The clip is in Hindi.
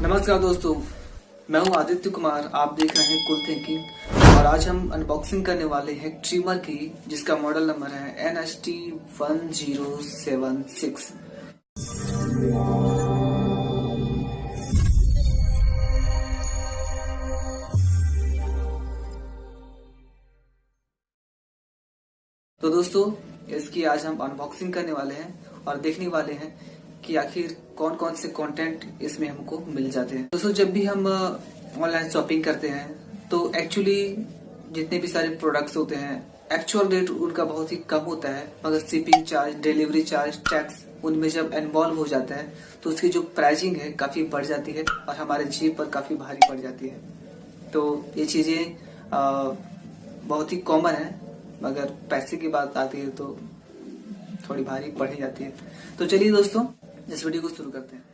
नमस्कार दोस्तों, मैं हूं आदित्य कुमार। आप देख रहे हैं कूल थिंकिंग और आज हम अनबॉक्सिंग करने वाले हैं ट्रिमर की, जिसका मॉडल नंबर है NHT1076। तो दोस्तों, इसकी आज हम अनबॉक्सिंग करने वाले हैं और देखने वाले हैं कि आखिर कौन कौन से कंटेंट इसमें हमको मिल जाते हैं। दोस्तों, जब भी हम ऑनलाइन शॉपिंग करते हैं तो एक्चुअली जितने भी सारे प्रोडक्ट्स होते हैं एक्चुअल रेट उनका बहुत ही कम होता है, मगर shipping charge, delivery charge, tax उनमें जब इन्वॉल्व हो जाता है तो उसकी जो प्राइसिंग है काफी बढ़ जाती है और हमारे जेब पर काफी भारी पड़ जाती है। तो ये चीजें बहुत ही कॉमन है, मगर पैसे की बात आती है तो थोड़ी भारी पड़ ही जाती है। तो चलिए दोस्तों, इस वीडियो को शुरू करते हैं।